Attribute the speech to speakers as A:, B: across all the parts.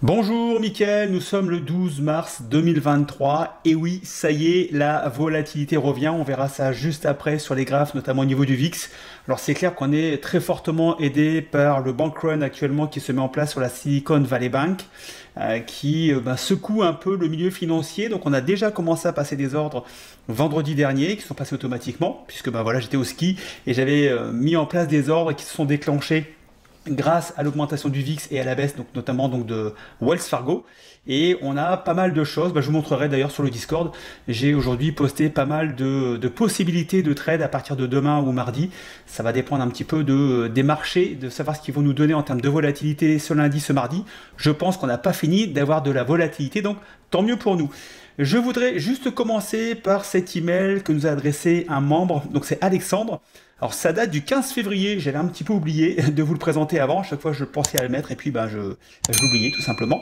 A: Bonjour Mickaël, nous sommes le 12 mars 2023 et oui, ça y est, la volatilité revient, on verra ça juste après sur les graphes, notamment au niveau du VIX. Alors c'est clair qu'on est très fortement aidé par le bank run actuellement qui se met en place sur la Silicon Valley Bank, qui secoue un peu le milieu financier. Donc on a déjà commencé à passer des ordres vendredi dernier qui sont passés automatiquement, puisque voilà, j'étais au ski et j'avais mis en place des ordres qui se sont déclenchés grâce à l'augmentation du VIX et à la baisse, donc notamment de Wells Fargo. Et on a pas mal de choses, je vous montrerai d'ailleurs sur le Discord. J'ai aujourd'hui posté pas mal de possibilités de trade à partir de demain ou mardi. Ça va dépendre un petit peu des marchés, de savoir ce qu'ils vont nous donner en termes de volatilité ce lundi, ce mardi. Je pense qu'on n'a pas fini d'avoir de la volatilité, donc tant mieux pour nous. Je voudrais juste commencer par cet email que nous a adressé un membre, donc c'est Alexandre. Alors ça date du 15 février, j'avais un petit peu oublié de vous le présenter avant, chaque fois je pensais à le mettre et puis je l'oubliais tout simplement.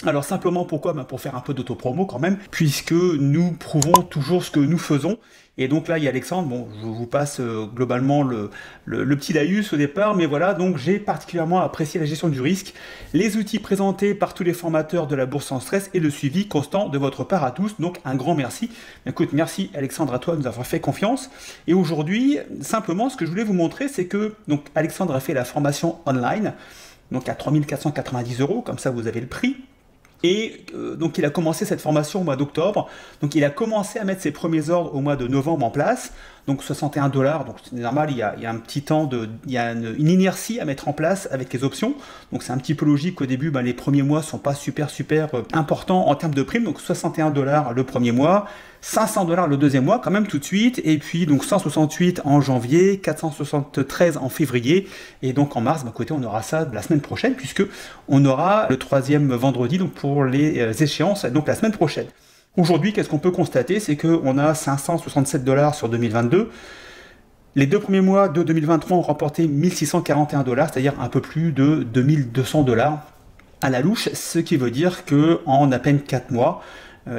A: Alors simplement pourquoi? Pour faire un peu d'autopromo quand même, puisque nous prouvons toujours ce que nous faisons. Et donc là il y a Alexandre, bon je vous passe globalement le petit laïus au départ, mais voilà, donc j'ai particulièrement apprécié la gestion du risque, les outils présentés par tous les formateurs de la bourse sans stress et le suivi constant de votre part à tous, donc un grand merci. Écoute, merci Alexandre à toi de nous avoir fait confiance. Et aujourd'hui, simplement ce que je voulais vous montrer, c'est que donc Alexandre a fait la formation online, donc à 3490 €, comme ça vous avez le prix. Et donc il a commencé cette formation au mois d'octobre, donc il a commencé à mettre ses premiers ordres au mois de novembre en place, donc 61 $, donc c'est normal, il y a un petit temps, il y a une inertie à mettre en place avec les options, donc c'est un petit peu logique qu'au début les premiers mois sont pas super importants en termes de primes, donc 61 $ le premier mois, 500 $ le deuxième mois quand même tout de suite, et puis donc 168 en janvier, 473 en février, et donc en mars, côté on aura ça la semaine prochaine, puisque on aura le troisième vendredi donc pour les échéances, donc la semaine prochaine. Aujourd'hui, qu'est-ce qu'on peut constater? C'est qu'on a 567 $ sur 2022. Les deux premiers mois de 2023 ont remporté 1641 $, c'est-à-dire un peu plus de 2200 $ à la louche, ce qui veut dire qu'en à peine 4 mois,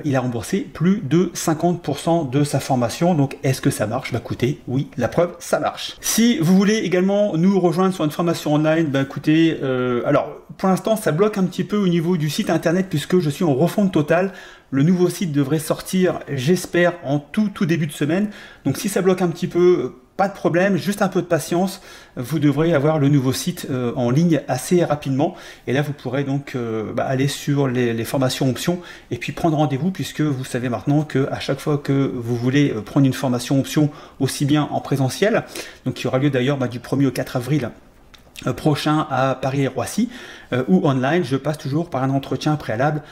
A: il a remboursé plus de 50% de sa formation. Donc est-ce que ça marche? Écoutez, oui, la preuve, ça marche. Si vous voulez également nous rejoindre sur une formation online, écoutez, alors pour l'instant ça bloque un petit peu au niveau du site internet puisque je suis en refonte totale. Le nouveau site devrait sortir, j'espère, en tout début de semaine. Donc si ça bloque un petit peu, pas de problème, juste un peu de patience, vous devrez avoir le nouveau site en ligne assez rapidement. Et là, vous pourrez donc aller sur les formations options et puis prendre rendez-vous, puisque vous savez maintenant qu'à chaque fois que vous voulez prendre une formation option, aussi bien en présentiel, donc qui aura lieu d'ailleurs du 1er au 4 avril, prochain à Paris et Roissy, ou online, je passe toujours par un entretien préalable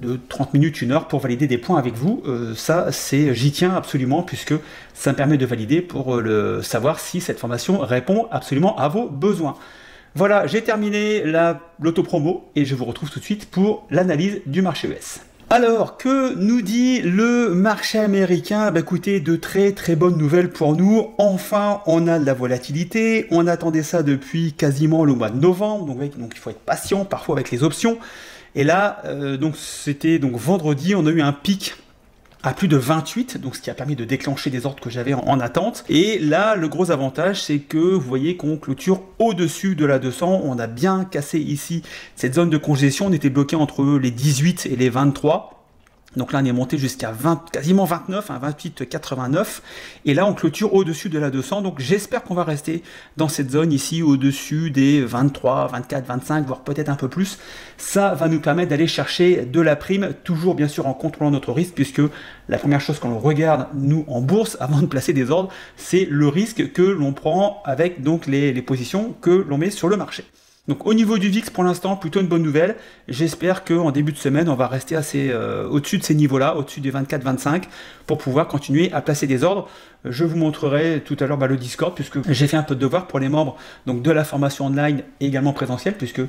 A: de 30 minutes, 1 heure pour valider des points avec vous. Ça, j'y tiens absolument, puisque ça me permet de valider pour savoir si cette formation répond absolument à vos besoins. Voilà, j'ai terminé l'autopromo et je vous retrouve tout de suite pour l'analyse du marché US. Alors, que nous dit le marché américain? Écoutez, de très bonnes nouvelles pour nous. Enfin, on a de la volatilité. On attendait ça depuis quasiment le mois de novembre. Donc il faut être patient parfois avec les options. Et là, c'était vendredi, on a eu un pic à plus de 28, donc ce qui a permis de déclencher des ordres que j'avais en attente. Et là, le gros avantage, c'est que vous voyez qu'on clôture au-dessus de la 200. On a bien cassé ici cette zone de congestion. On était bloqué entre les 18 et les 23. Donc là, on est monté jusqu'à quasiment 29, 28,89. Et là, on clôture au-dessus de la 200. Donc j'espère qu'on va rester dans cette zone ici, au-dessus des 23, 24, 25, voire peut-être un peu plus. Ça va nous permettre d'aller chercher de la prime, toujours bien sûr en contrôlant notre risque, puisque la première chose qu'on regarde, nous, en bourse, avant de placer des ordres, c'est le risque que l'on prend avec donc les positions que l'on met sur le marché. Donc au niveau du VIX, pour l'instant, plutôt une bonne nouvelle. J'espère qu'en début de semaine, on va rester assez au-dessus de ces niveaux-là, au-dessus des 24-25, pour pouvoir continuer à placer des ordres. Je vous montrerai tout à l'heure le Discord, puisque j'ai fait un peu de devoir pour les membres donc de la formation online et également présentielle, puisque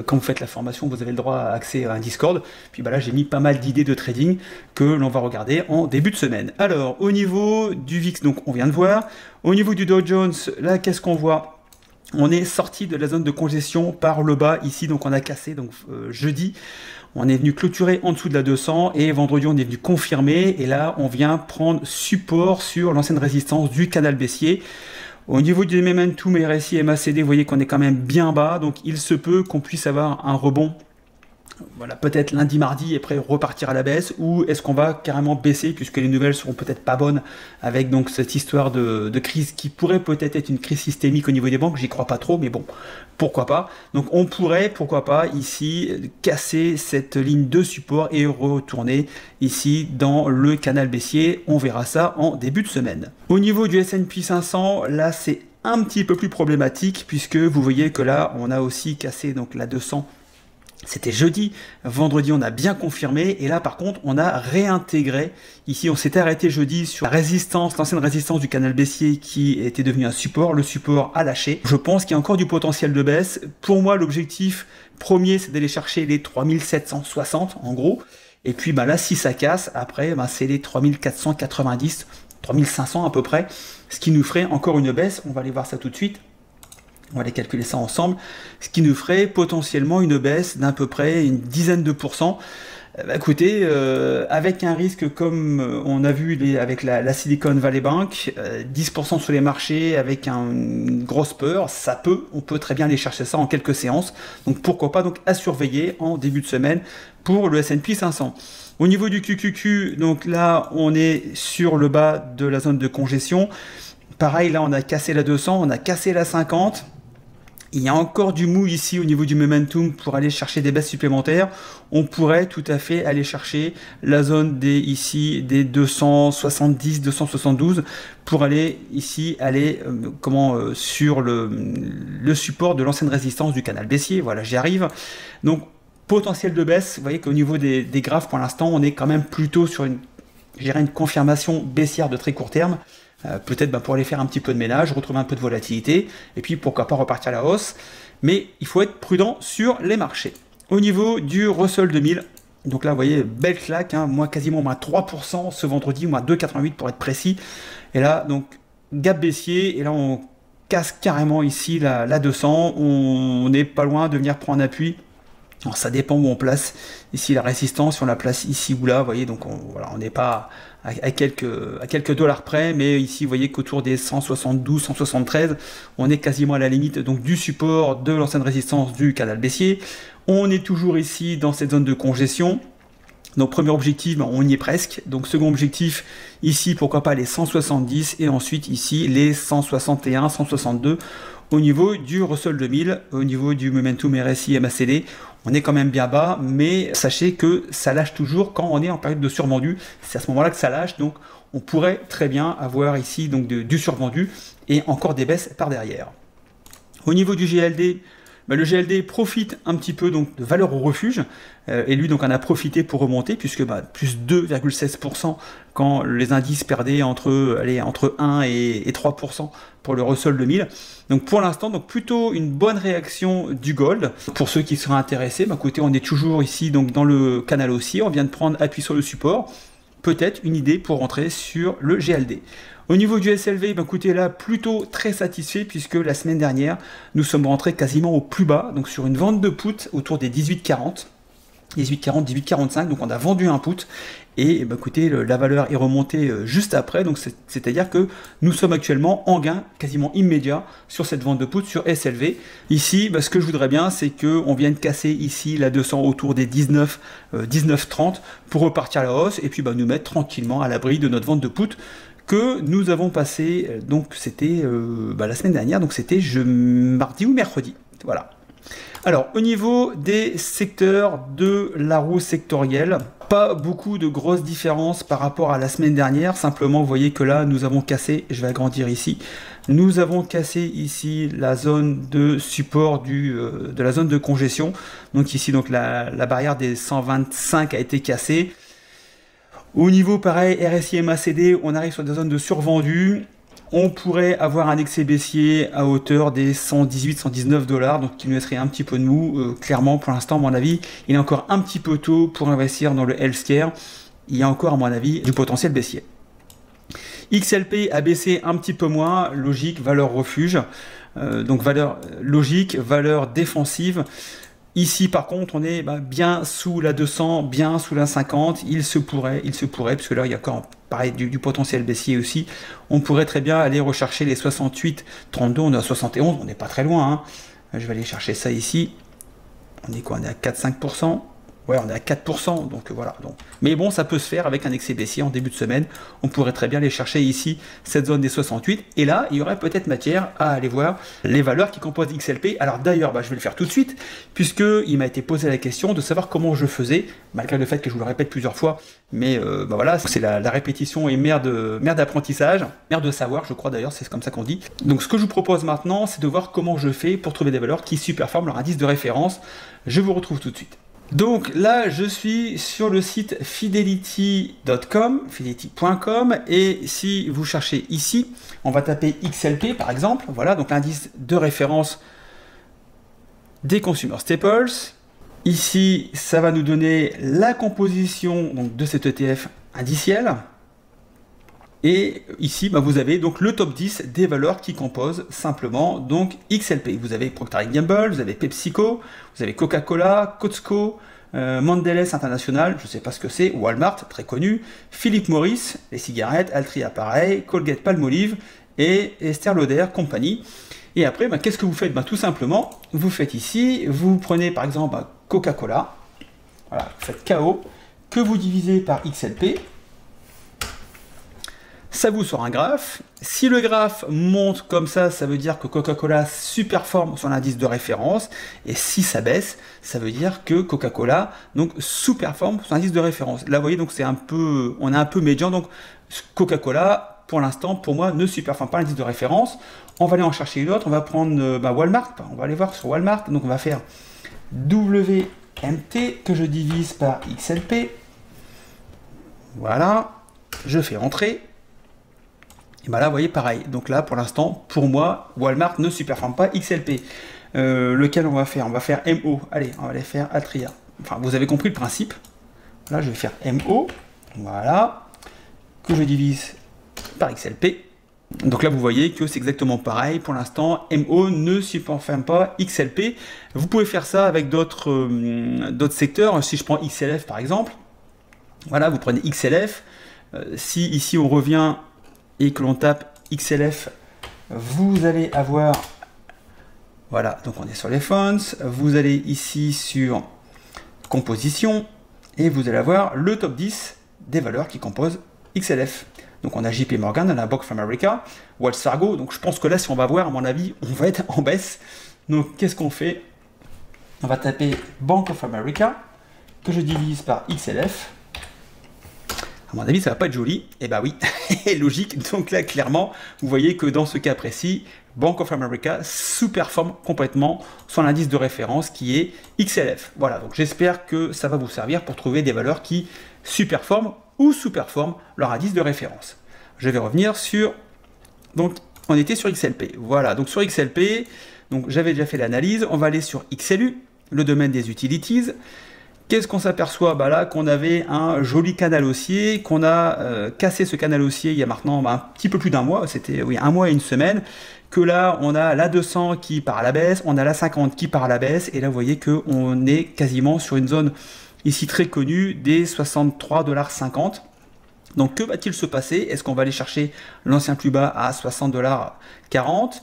A: quand vous faites la formation, vous avez le droit à accès à un Discord. Puis là, j'ai mis pas mal d'idées de trading que l'on va regarder en début de semaine. Alors, au niveau du VIX, donc on vient de voir. Au niveau du Dow Jones, là, qu'est-ce qu'on voit? On est sorti de la zone de congestion par le bas ici, donc on a cassé, donc jeudi, on est venu clôturer en dessous de la 200 et vendredi on est venu confirmer et là on vient prendre support sur l'ancienne résistance du canal baissier. Au niveau du Momentum RSI MACD, vous voyez qu'on est quand même bien bas, donc il se peut qu'on puisse avoir un rebond voilà, peut-être lundi, mardi, et après repartir à la baisse, ou est-ce qu'on va carrément baisser, puisque les nouvelles seront peut-être pas bonnes, avec donc cette histoire de crise qui pourrait peut-être être une crise systémique au niveau des banques, j'y crois pas trop, mais bon, pourquoi pas. Donc on pourrait, pourquoi pas, ici, casser cette ligne de support et retourner ici dans le canal baissier, on verra ça en début de semaine. Au niveau du S&P 500, là c'est un petit peu plus problématique, puisque vous voyez que là, on a aussi cassé donc la 200. C'était jeudi, vendredi on a bien confirmé, et là par contre on a réintégré, ici on s'était arrêté jeudi sur la résistance, l'ancienne résistance du canal baissier qui était devenu un support, le support a lâché. Je pense qu'il y a encore du potentiel de baisse. Pour moi l'objectif premier c'est d'aller chercher les 3760 en gros, et puis bah, là si ça casse, après bah, c'est les 3490, 3500 à peu près, ce qui nous ferait encore une baisse, on va aller voir ça tout de suite. On va aller calculer ça ensemble, ce qui nous ferait potentiellement une baisse d'à peu près une dizaine de pourcents. Bah, écoutez, avec un risque comme on a vu avec la Silicon Valley Bank, 10% sur les marchés avec une grosse peur, on peut très bien aller chercher ça en quelques séances. Donc pourquoi pas, donc à surveiller en début de semaine pour le S&P 500. Au niveau du QQQ, donc là on est sur le bas de la zone de congestion. Pareil, là on a cassé la 200, on a cassé la 50. Il y a encore du mou ici au niveau du momentum pour aller chercher des baisses supplémentaires. On pourrait tout à fait aller chercher la zone des 270, 272 pour aller ici sur le support de l'ancienne résistance du canal baissier. Voilà, j'y arrive. Donc potentiel de baisse. Vous voyez qu'au niveau des graphes pour l'instant, on est quand même plutôt sur une confirmation baissière de très court terme. Peut-être pour aller faire un petit peu de ménage, retrouver un peu de volatilité, et puis pourquoi pas repartir à la hausse. Mais il faut être prudent sur les marchés. Au niveau du Russell 2000, donc là vous voyez, belle claque, hein, quasiment moins 3% ce vendredi, moins 2,88 pour être précis. Et là, donc gap baissier, et là on casse carrément ici la 200, on n'est pas loin de venir prendre appui. Alors ça dépend où on place ici la résistance, si on la place ici ou là, vous voyez, donc on n'est pas à quelques dollars près, mais ici vous voyez qu'autour des 172, 173, on est quasiment à la limite donc du support de l'ancienne résistance du canal baissier. On est toujours ici dans cette zone de congestion. Donc premier objectif, on y est presque. Donc second objectif, ici pourquoi pas les 170, et ensuite ici les 161, 162 au niveau du Russell 2000, au niveau du Momentum RSI MACD. On est quand même bien bas, mais sachez que ça lâche toujours quand on est en période de survendu. C'est à ce moment-là que ça lâche, donc on pourrait très bien avoir ici donc du survendu et encore des baisses par derrière. Au niveau du GLD, le GLD profite un petit peu donc de valeur au refuge, et lui donc en a profité pour remonter, puisque plus 2,16% quand les indices perdaient entre 1 et 3% pour le Russell 2000. Donc pour l'instant, donc plutôt une bonne réaction du gold. Pour ceux qui seraient intéressés, écoutez, on est toujours ici donc dans le canal haussier, on vient de prendre appui sur le support. Peut-être une idée pour rentrer sur le GLD. Au niveau du SLV, écoutez, là, plutôt très satisfait, puisque la semaine dernière, nous sommes rentrés quasiment au plus bas, donc sur une vente de put autour des 18,40, 18,40, 18,45, donc on a vendu un put, et écoutez, la valeur est remontée juste après, donc c'est-à-dire que nous sommes actuellement en gain quasiment immédiat sur cette vente de put sur SLV. Ici, ce que je voudrais bien, c'est qu'on vienne casser ici la 200 autour des 19, 19,30 pour repartir à la hausse, et puis nous mettre tranquillement à l'abri de notre vente de put que nous avons passé, donc c'était la semaine dernière, donc c'était mardi ou mercredi, voilà. Alors, au niveau des secteurs de la roue sectorielle, pas beaucoup de grosses différences par rapport à la semaine dernière, simplement vous voyez que là, nous avons cassé, je vais agrandir ici, nous avons cassé ici la zone de support de la zone de congestion, donc ici, donc la barrière des 125 a été cassée. Au niveau pareil, RSI MACD, on arrive sur des zones de survendu. On pourrait avoir un excès baissier à hauteur des 118, 119 $, donc qui nous laisserait un petit peu de mou. Clairement, pour l'instant, à mon avis, il est encore un petit peu tôt pour investir dans le healthcare. Il y a encore, à mon avis, du potentiel baissier. XLP a baissé un petit peu moins, logique, valeur refuge. Donc valeur logique, valeur défensive. Ici, par contre, on est bien sous la 200, bien sous la 50. Il se pourrait, parce que là, il y a encore pareil du potentiel baissier aussi. On pourrait très bien aller rechercher les 68, 32, on est à 71, on n'est pas très loin. Hein. Je vais aller chercher ça ici. On est quoi? On est à 4-5%. Ouais, on est à 4%, donc voilà. Donc. Mais bon, ça peut se faire avec un excès baissier en début de semaine. On pourrait très bien aller chercher ici cette zone des 68. Et là, il y aurait peut-être matière à aller voir les valeurs qui composent XLP. Alors d'ailleurs, je vais le faire tout de suite, puisqu'il m'a été posé la question de savoir comment je faisais, malgré le fait que je vous le répète plusieurs fois. Mais voilà, c'est la répétition et mère d'apprentissage, mère de savoir, je crois d'ailleurs, c'est comme ça qu'on dit. Donc ce que je vous propose maintenant, c'est de voir comment je fais pour trouver des valeurs qui superforment leur indice de référence. Je vous retrouve tout de suite. Donc là, je suis sur le site fidelity.com, et si vous cherchez ici, on va taper XLP par exemple, voilà, donc l'indice de référence des Consumer Staples. Ici, ça va nous donner la composition donc, de cet ETF indiciel. Et ici, vous avez donc le top 10 des valeurs qui composent simplement donc XLP. Vous avez Procter & Gamble, vous avez PepsiCo, vous avez Coca-Cola, Costco, Mondelez International, je ne sais pas ce que c'est, Walmart, très connu, Philip Morris, les cigarettes, Altria pareil, Colgate Palmolive et Estée Lauder Company. Et après, qu'est-ce que vous faites? Tout simplement, vous faites ici, vous prenez par exemple Coca-Cola, voilà, vous faites KO, que vous divisez par XLP. Ça vous sort un graphe. Si le graphe monte comme ça veut dire que Coca-Cola superforme son indice de référence. Et si ça baisse, ça veut dire que Coca-Cola donc sous-performe son indice de référence. Là, vous voyez, donc c'est un peu, on est un peu médian. Donc Coca-Cola, pour l'instant, pour moi, ne superforme pas l'indice de référence. On va aller en chercher une autre. On va prendre Walmart. On va aller voir sur Walmart. Donc on va faire WMT que je divise par XLP. Voilà. Je fais entrer. Et là, vous voyez, pareil. Donc là, pour l'instant, pour moi, Walmart ne superforme pas XLP. Lequel on va faire? On va faire MO. Allez, on va aller faire Altria. Enfin, vous avez compris le principe. Là, je vais faire MO. Voilà. Que je divise par XLP. Donc là, vous voyez que c'est exactement pareil. Pour l'instant, MO ne superforme pas XLP. Vous pouvez faire ça avec d'autres secteurs. Si je prends XLF, par exemple. Voilà, vous prenez XLF. Si ici, on revient et que l'on tape XLF, vous allez avoir, voilà, donc on est sur les fonts, vous allez ici sur composition, et vous allez avoir le top 10 des valeurs qui composent XLF. Donc on a JP Morgan, on a Bank of America, Wells Fargo, donc je pense que là, si on va voir, à mon avis, on va être en baisse. Donc qu'est-ce qu'on fait? On va taper Bank of America, que je divise par XLF. À mon avis, ça va pas être joli. Eh ben oui, logique. Donc là, clairement, vous voyez que dans ce cas précis, Bank of America sous-performe complètement son indice de référence qui est XLF. Voilà, donc j'espère que ça va vous servir pour trouver des valeurs qui surperforment ou sous-performent leur indice de référence. Je vais revenir sur... Donc, on était sur XLP. Voilà, donc sur XLP, donc j'avais déjà fait l'analyse. On va aller sur XLU, le domaine des utilities. Qu'est-ce qu'on s'aperçoit? Là, qu'on avait un joli canal haussier, qu'on a cassé ce canal haussier il y a maintenant un petit peu plus d'un mois, c'était oui, un mois et une semaine, que là, on a la 200 qui part à la baisse, on a la 50 qui part à la baisse, et là, vous voyez qu'on est quasiment sur une zone ici très connue des 63,50 $. Donc, que va-t-il se passer? Est-ce qu'on va aller chercher l'ancien plus bas à 60,40 $?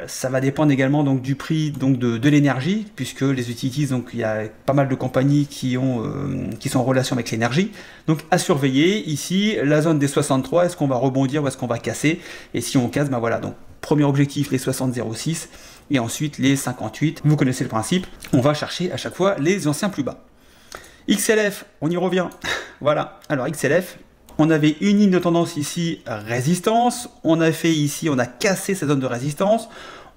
A: Ça va dépendre également donc du prix donc de l'énergie, puisque les utilities, donc il y a pas mal de compagnies qui sont en relation avec l'énergie. Donc à surveiller ici la zone des 63, est-ce qu'on va rebondir ou est-ce qu'on va casser? Et si on casse, voilà, donc premier objectif les 60,06 et ensuite les 58. Vous connaissez le principe, on va chercher à chaque fois les anciens plus bas. XLF, on y revient. Voilà, alors XLF, on avait une ligne de tendance ici, résistance. On a fait ici, on a cassé cette zone de résistance.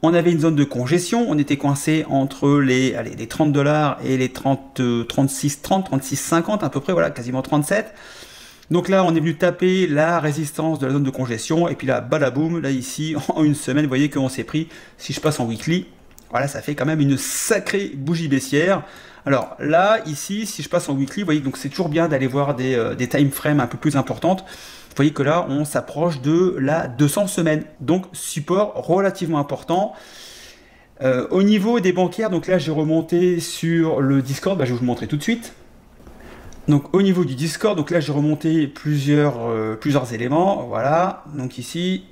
A: On avait une zone de congestion. On était coincé entre les 30 $ et les 36,50 à peu près, voilà, quasiment 37. Donc là, on est venu taper la résistance de la zone de congestion. Et puis là, balaboum, là ici, en une semaine, vous voyez qu'on s'est pris, si je passe en weekly, voilà, ça fait quand même une sacrée bougie baissière. Alors là, ici, si je passe en weekly, vous voyez, donc c'est toujours bien d'aller voir des time frames un peu plus importantes. Vous voyez que là, on s'approche de la 200 semaines. Donc, support relativement important. Au niveau des bancaires, donc là, j'ai remonté sur le Discord. Je vais vous le montrer tout de suite. Donc, au niveau du Discord, donc là, j'ai remonté plusieurs éléments. Voilà. Donc ici,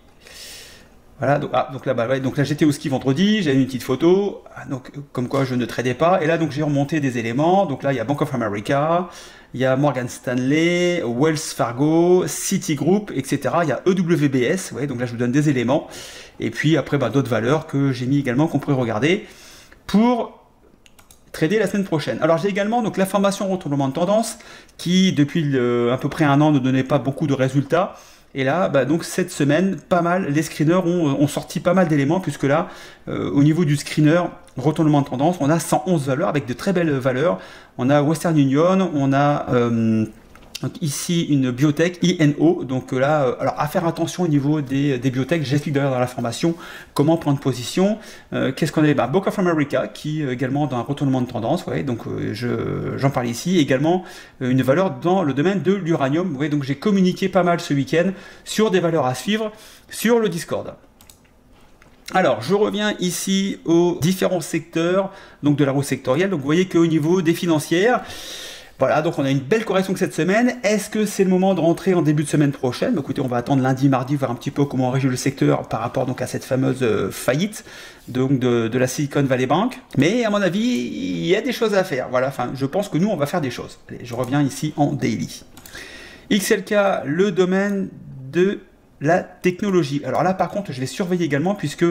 A: Voilà, donc là, ouais, donc là j'étais au ski vendredi, j'avais une petite photo, donc comme quoi je ne tradais pas, et là donc j'ai remonté des éléments, donc là il y a Bank of America, il y a Morgan Stanley, Wells Fargo, Citigroup, etc. Il y a EWBS, ouais, donc là je vous donne des éléments, et puis après d'autres valeurs que j'ai mis également qu'on pourrait regarder pour trader la semaine prochaine. Alors j'ai également donc l'information retournement de tendance qui depuis à peu près un an ne donnait pas beaucoup de résultats. Et là, donc cette semaine, pas mal, les screeners ont sorti pas mal d'éléments, puisque là, au niveau du screener, retournement de tendance, on a 111 valeurs avec de très belles valeurs. On a Western Union, on a donc ici une biotech, INO. Donc là, alors à faire attention au niveau des biotech, j'explique d'ailleurs dans la formation comment prendre position. Qu'est-ce qu'on a? Bank of America qui également dans un retournement de tendance, ouais, donc j'en parle ici. Également une valeur dans le domaine de l'uranium. Ouais, donc j'ai communiqué pas mal ce week-end sur des valeurs à suivre sur le Discord. Alors, je reviens ici aux différents secteurs donc de la roue sectorielle. Donc vous voyez qu'au niveau des financières, voilà, donc on a une belle correction cette semaine. Est-ce que c'est le moment de rentrer en début de semaine prochaine? Écoutez, on va attendre lundi, mardi, voir un petit peu comment réagit le secteur par rapport donc à cette fameuse faillite donc de la Silicon Valley Bank. Mais à mon avis, il y a des choses à faire. Voilà, enfin, je pense que nous, on va faire des choses. Allez, je reviens ici en daily. XLK, le domaine de la technologie. Alors là, par contre, je vais surveiller également puisque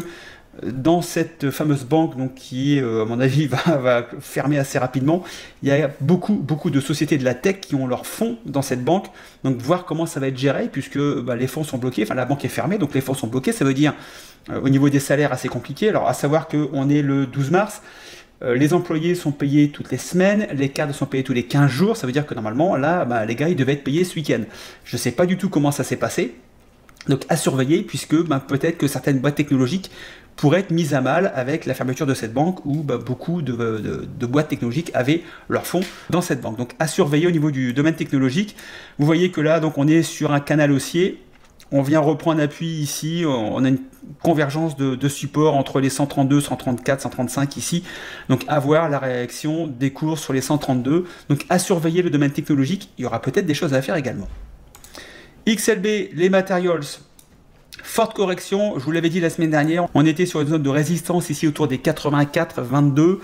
A: dans cette fameuse banque donc, qui, à mon avis, va fermer assez rapidement, il y a beaucoup de sociétés de la tech qui ont leurs fonds dans cette banque. Donc voir comment ça va être géré, puisque les fonds sont bloqués, enfin la banque est fermée, donc les fonds sont bloqués, ça veut dire au niveau des salaires assez compliqué. Alors à savoir qu'on est le 12 mars, les employés sont payés toutes les semaines, les cadres sont payés tous les 15 jours, ça veut dire que normalement, là, les gars, ils devaient être payés ce week-end. Je ne sais pas du tout comment ça s'est passé. Donc à surveiller, puisque peut-être que certaines boîtes technologiques pourraient être mises à mal avec la fermeture de cette banque où beaucoup de boîtes technologiques avaient leurs fonds dans cette banque. Donc à surveiller au niveau du domaine technologique. Vous voyez que là, donc, on est sur un canal haussier. On vient reprendre appui ici. On a une convergence de support entre les 132, 134, 135 ici. Donc à voir la réaction des cours sur les 132. Donc à surveiller le domaine technologique. Il y aura peut-être des choses à faire également. XLB, les materials, forte correction, je vous l'avais dit la semaine dernière, on était sur une zone de résistance ici autour des 84,22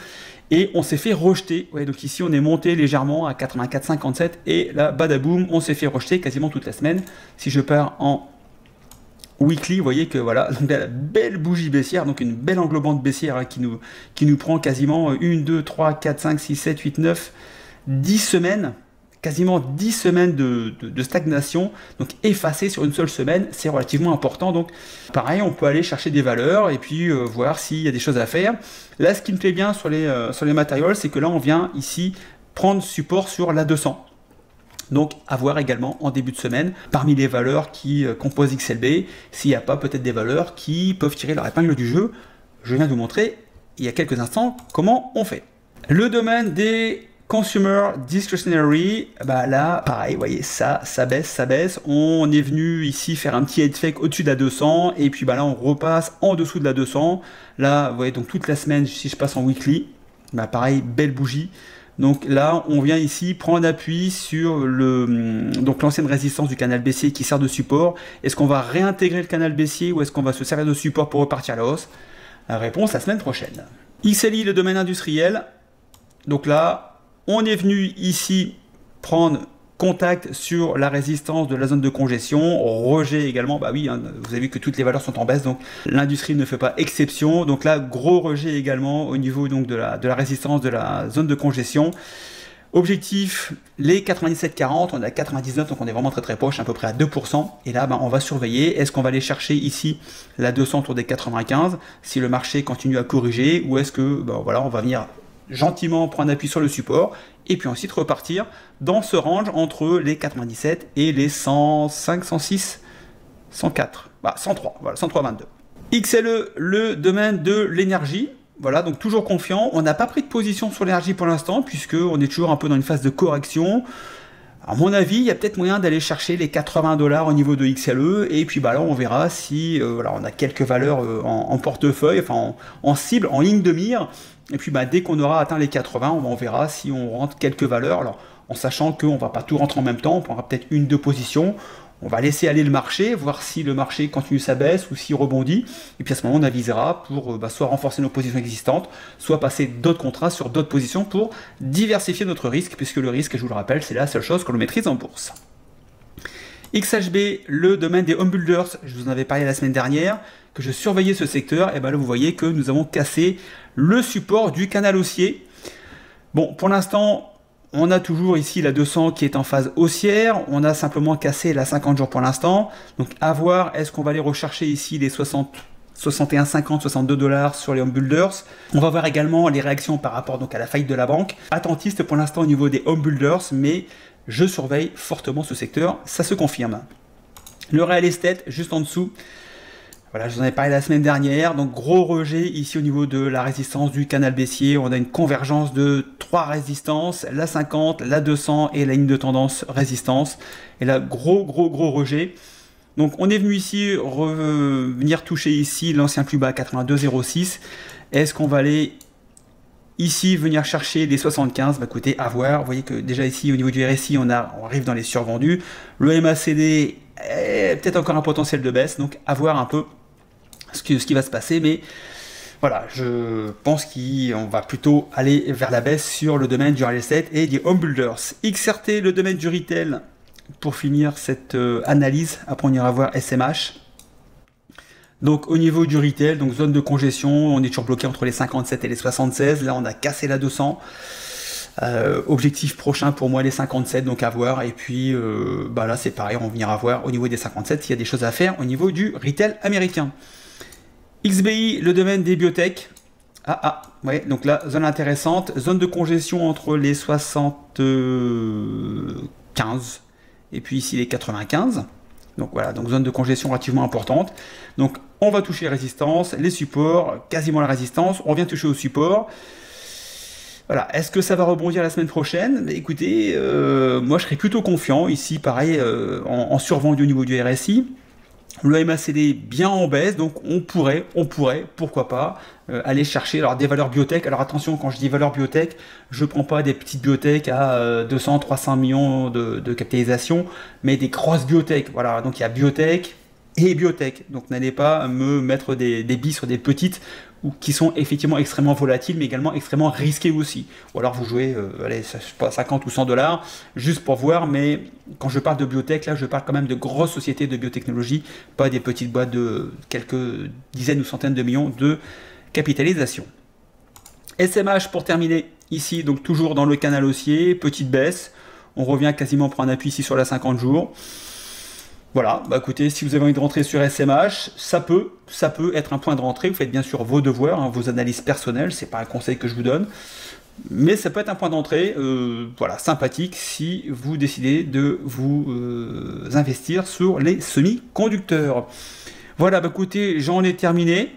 A: et on s'est fait rejeter. Ouais, donc ici on est monté légèrement à 84,57 et là, badaboum, on s'est fait rejeter quasiment toute la semaine. Si je pars en weekly, vous voyez que voilà, donc la belle bougie baissière, donc une belle englobante baissière hein, qui nous prend quasiment 1, 2, 3, 4, 5, 6, 7, 8, 9, 10 semaines. Quasiment 10 semaines de stagnation, donc effacé sur une seule semaine, c'est relativement important. Donc pareil, on peut aller chercher des valeurs et puis voir s'il y a des choses à faire. Là, ce qui me plaît bien sur les matériaux, c'est que là, on vient ici prendre support sur la 200. Donc à voir également en début de semaine, parmi les valeurs qui composent XLB, s'il n'y a pas peut-être des valeurs qui peuvent tirer leur épingle du jeu. Je viens de vous montrer, il y a quelques instants, comment on fait. Le domaine des Consumer Discretionary, là, pareil, vous voyez, ça baisse. On est venu ici faire un petit head fake au-dessus de la 200, et puis là, on repasse en dessous de la 200. Là, vous voyez, donc toute la semaine, si je passe en weekly, pareil, belle bougie. Donc là, on vient ici prendre appui sur l'ancienne résistance du canal baissier qui sert de support. Est-ce qu'on va réintégrer le canal baissier ou est-ce qu'on va se servir de support pour repartir à la hausse? La réponse la semaine prochaine. XLI, le domaine industriel. Donc là, on est venu ici prendre contact sur la résistance de la zone de congestion, rejet également, oui, hein, vous avez vu que toutes les valeurs sont en baisse, donc l'industrie ne fait pas exception. Donc là, gros rejet également au niveau donc, de la résistance de la zone de congestion. Objectif, les 97,40, on est à 99, donc on est vraiment très proche, à peu près à 2%. Et là, on va surveiller, est-ce qu'on va aller chercher ici la 200 autour des 95, si le marché continue à corriger, ou est-ce que, voilà, on va venir gentiment prendre appui sur le support et puis ensuite repartir dans ce range entre les 97 et les 105, 106, 104, 103, voilà, 103,22. XLE, le domaine de l'énergie. Voilà, donc toujours confiant. On n'a pas pris de position sur l'énergie pour l'instant, puisqu'on est toujours un peu dans une phase de correction. À mon avis, il y a peut-être moyen d'aller chercher les 80 $ au niveau de XLE, et puis là, on verra si on a quelques valeurs en portefeuille, enfin en cible, en ligne de mire. Et puis dès qu'on aura atteint les 80, on verra si on rentre quelques valeurs. Alors, en sachant qu'on ne va pas tout rentrer en même temps, on prendra peut-être une, deux positions. On va laisser aller le marché, voir si le marché continue sa baisse ou s'il rebondit. Et puis à ce moment, on avisera pour soit renforcer nos positions existantes, soit passer d'autres contrats sur d'autres positions pour diversifier notre risque, puisque le risque, je vous le rappelle, c'est la seule chose que l'on maîtrise en bourse. XHB, le domaine des home builders, je vous en avais parlé la semaine dernière, que je surveillais ce secteur, et bien là vous voyez que nous avons cassé le support du canal haussier. Bon, pour l'instant, on a toujours ici la 200 qui est en phase haussière, on a simplement cassé la 50 jours pour l'instant, donc à voir, est-ce qu'on va aller rechercher ici les 61,50, 62 $ sur les home builders. On va voir également les réactions par rapport donc à la faillite de la banque. Attentiste pour l'instant au niveau des home builders, mais je surveille fortement ce secteur, ça se confirme. Le real estate, juste en dessous, voilà, je vous en avais parlé la semaine dernière, donc gros rejet ici au niveau de la résistance du canal baissier. On a une convergence de 3 résistances, la 50, la 200 et la ligne de tendance résistance. Et là, gros rejet. Donc on est venu ici venir toucher ici l'ancien plus bas 82,06. Est-ce qu'on va aller ici venir chercher les 75? Bah écoutez, à voir. Vous voyez que déjà ici au niveau du RSI, on arrive dans les survendus. Le MACD est peut-être encore un potentiel de baisse, donc à voir un peu ce qui va se passer, mais voilà, je pense qu'on va plutôt aller vers la baisse sur le domaine du real estate et des home builders. XRT, le domaine du retail, pour finir cette analyse, après on ira voir SMH. Donc au niveau du retail, donc zone de congestion, on est toujours bloqué entre les 57 et les 76, là on a cassé la 200. Objectif prochain pour moi les 57, donc à voir, et puis bah là c'est pareil, on va voir au niveau des 57 s'il y a des choses à faire au niveau du retail américain. XBI, le domaine des biotech, ouais, donc là zone intéressante, zone de congestion entre les 75 et puis ici les 95, donc voilà, donc zone de congestion relativement importante, donc on va toucher les résistances, les supports, quasiment la résistance, on vient toucher au support. Voilà, est-ce que ça va rebondir la semaine prochaine? Écoutez, moi je serais plutôt confiant, ici pareil, en survendu au niveau du RSI. Le MACD bien en baisse, donc on pourrait, pourquoi pas, aller chercher alors, des valeurs biotech. Alors attention, quand je dis valeurs biotech, je ne prends pas des petites biotech à 200, 300 millions de capitalisation, mais des grosses biotech. Voilà, donc il y a biotech et biotech. Donc n'allez pas me mettre des billes sur des petites qui sont effectivement extrêmement volatiles, mais également extrêmement risquées aussi. Ou alors vous jouez, allez, je sais pas, 50 ou 100 $, juste pour voir, mais quand je parle de biotech, là, je parle quand même de grosses sociétés de biotechnologie, pas des petites boîtes de quelques dizaines ou centaines de millions de capitalisation. SMH pour terminer, ici, donc toujours dans le canal haussier, petite baisse, on revient quasiment pour un appui ici sur la 50 jours. Voilà, bah écoutez, si vous avez envie de rentrer sur SMH, ça peut être un point de rentrée. Vous faites bien sûr vos devoirs, hein, vos analyses personnelles, c'est pas un conseil que je vous donne, mais ça peut être un point d'entrée, voilà, sympathique si vous décidez de vous investir sur les semi-conducteurs. Voilà, bah écoutez, j'en ai terminé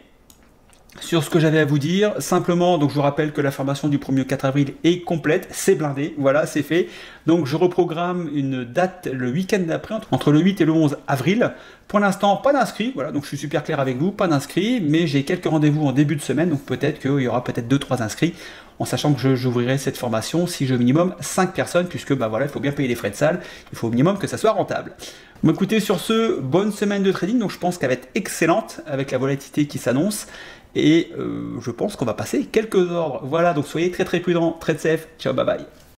A: sur ce que j'avais à vous dire. Simplement, donc je vous rappelle que la formation du 1er au 4 avril est complète, c'est blindé, voilà, c'est fait. Donc je reprogramme une date le week-end d'après, entre le 8 et le 11 avril. Pour l'instant, pas d'inscrits, voilà, donc je suis super clair avec vous, pas d'inscrits, mais j'ai quelques rendez-vous en début de semaine, donc peut-être qu'il y aura peut-être 2-3 inscrits, en sachant que j'ouvrirai cette formation si j'ai au minimum 5 personnes, puisque bah voilà, il faut bien payer les frais de salle, il faut au minimum que ça soit rentable. Bon, écoutez, sur ce, bonne semaine de trading, donc je pense qu'elle va être excellente avec la volatilité qui s'annonce. Et je pense qu'on va passer quelques ordres. Voilà, donc soyez très prudents, trade safe, ciao, bye bye.